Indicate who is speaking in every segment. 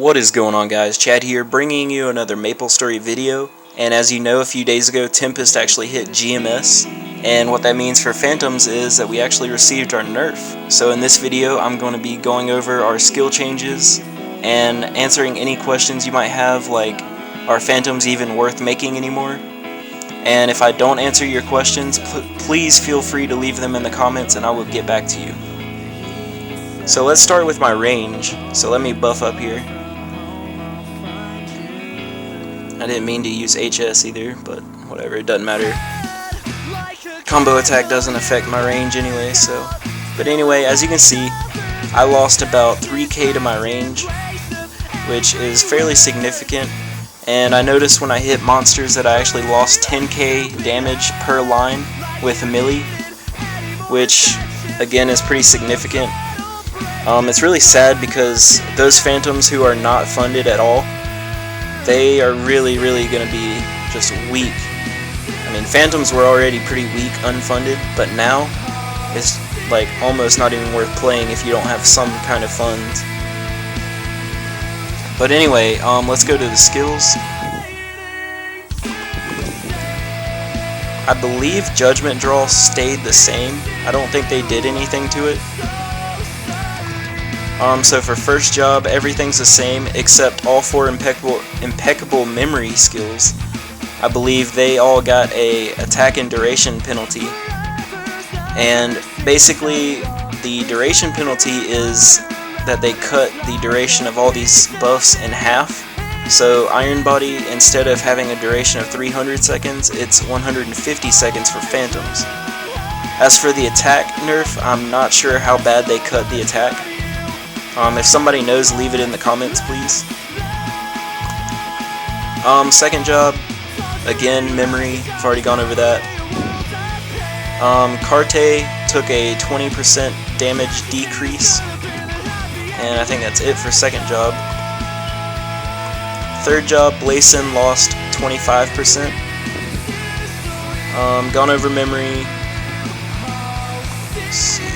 Speaker 1: What is going on, guys? Chad here, bringing you another Maplestory video. And as you know, a few days ago Tempest actually hit GMS, and what that means for Phantoms is that we actually received our nerf. So in this video I'm going to be going over our skill changes and answering any questions you might have, like, are Phantoms even worth making anymore? And if I don't answer your questions, please feel free to leave them in the comments and I will get back to you. So let's start with my range. So let me buff up here. I didn't mean to use HS either, but whatever, it doesn't matter. Combo attack doesn't affect my range anyway, so. But anyway, as you can see, I lost about 3k to my range, which is fairly significant. And I noticed when I hit monsters that I actually lost 10k damage per line with a melee, which again is pretty significant. It's really sad because those Phantoms who are not funded at all, they are really going to be just weak. I mean, Phantoms were already pretty weak unfunded, but now it's like almost not even worth playing if you don't have some kind of funds. But anyway, let's go to the skills. I believe Judgment Draw stayed the same. I don't think they did anything to it. So for first job, everything's the same except all 4 impeccable memory skills. I believe they all got a attack and duration penalty. And basically, the duration penalty is that they cut the duration of all these buffs in half. So Iron Body, instead of having a duration of 300 seconds, it's 150 seconds for Phantoms. As for the attack nerf, I'm not sure how bad they cut the attack. If somebody knows, leave it in the comments, please. Second job, again, memory, I've already gone over that. Carte took a 20% damage decrease, and I think that's it for second job. Third job, Blason lost 25%. Gone over memory. Let's see.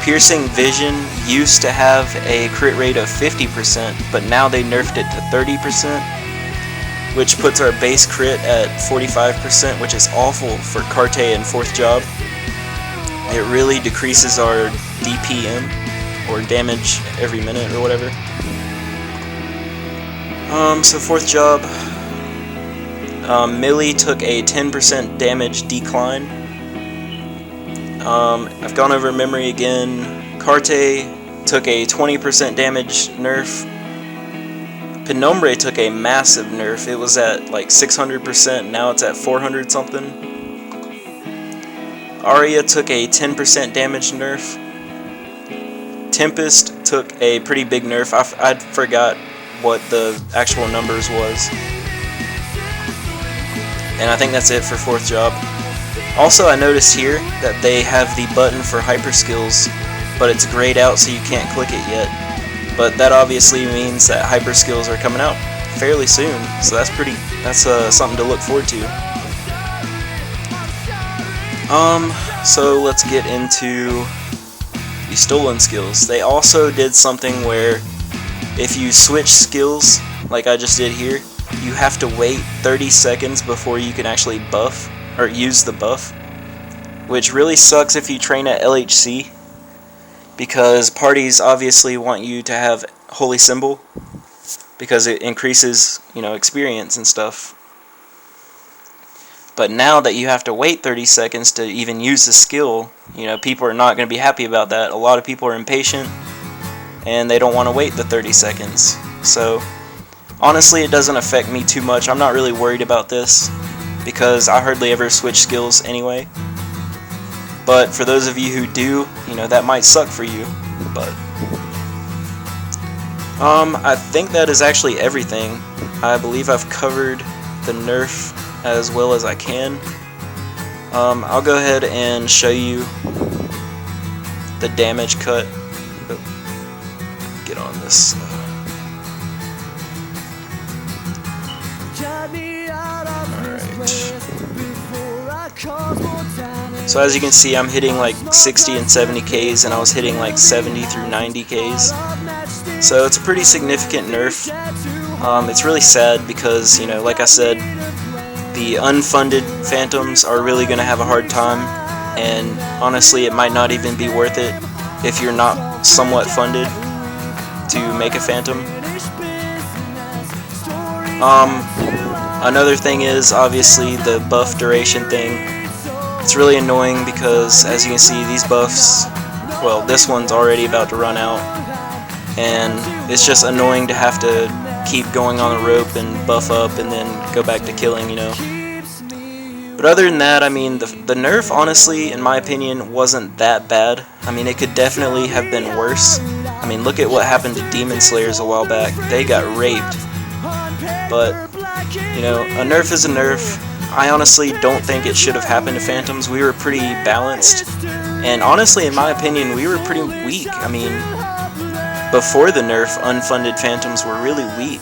Speaker 1: Piercing Vision used to have a crit rate of 50%, but now they nerfed it to 30%, which puts our base crit at 45%, which is awful for Carte in fourth job. It really decreases our DPM, or damage every minute, or whatever. So fourth job, Millie took a 10% damage decline. I've gone over memory again. Carte took a 20% damage nerf. Penombre took a massive nerf. It was at like 600%, now it's at 400 something. Aria took a 10% damage nerf. Tempest took a pretty big nerf. I forgot what the actual numbers was. And I think that's it for fourth job. Also, I noticed here that they have the button for hyper skills, but it's grayed out so you can't click it yet. But that obviously means that hyper skills are coming out fairly soon, so that's something to look forward to. So let's get into the stolen skills. They also did something where if you switch skills, like I just did here, you have to wait 30 seconds before you can actually buff or use the buff, which really sucks if you train at LHC, because parties obviously want you to have Holy Symbol because it increases, experience and stuff. But now that you have to wait 30 seconds to even use the skill, people are not going to be happy about that. A lot of people are impatient and they don't want to wait the 30 seconds. So honestly, it doesn't affect me too much. I'm not really worried about this, because I hardly ever switch skills anyway. But for those of you who do, that might suck for you. But I think that is actually everything. I believe I've covered the nerf as well as I can. I'll go ahead and show you the damage cut. Get on this. So as you can see, I'm hitting like 60 and 70 Ks, and I was hitting like 70 through 90 Ks. So it's a pretty significant nerf. It's really sad because, you know, like I said, the unfunded Phantoms are really going to have a hard time, and honestly it might not even be worth it if you're not somewhat funded to make a Phantom. Another thing is obviously the buff duration thing. It's really annoying because, as you can see, these buffs, well, this one's already about to run out, and it's just annoying to have to keep going on the rope and buff up and then go back to killing, you know. But other than that, I mean, the nerf, honestly, in my opinion, wasn't that bad. I mean, it could definitely have been worse. I mean, look at what happened to Demon Slayers a while back. They got raped. But, you know, a nerf is a nerf. I honestly don't think it should have happened to Phantoms. We were pretty balanced. And honestly, in my opinion, we were pretty weak. I mean, before the nerf, unfunded Phantoms were really weak.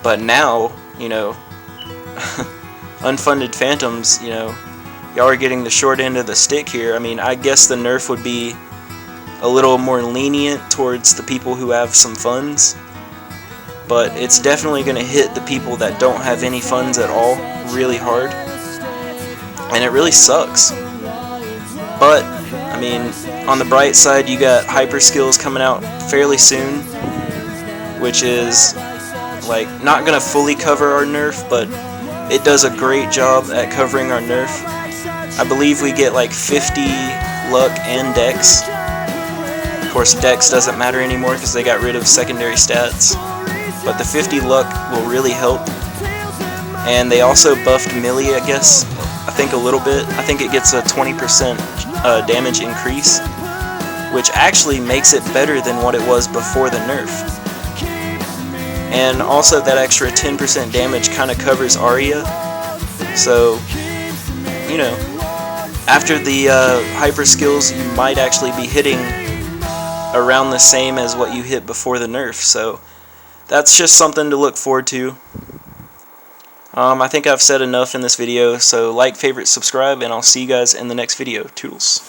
Speaker 1: But now, you know, unfunded Phantoms, you know, y'all are getting the short end of the stick here. I mean, I guess the nerf would be a little more lenient towards the people who have some funds. But it's definitely going to hit the people that don't have any funds at all really hard. And it really sucks. But, I mean, on the bright side, you got hyper skills coming out fairly soon, which is like not gonna fully cover our nerf, but it does a great job at covering our nerf. I believe we get like 50 luck and dex. Of course, dex doesn't matter anymore because they got rid of secondary stats, but the 50 luck will really help. And they also buffed melee, I guess. I think a little bit. I think it gets a 20% damage increase, which actually makes it better than what it was before the nerf. And also that extra 10% damage kind of covers Aria. So, you know, after the hyper skills, you might actually be hitting around the same as what you hit before the nerf. So that's just something to look forward to. I think I've said enough in this video, so like, favorite, subscribe, and I'll see you guys in the next video. Toodles.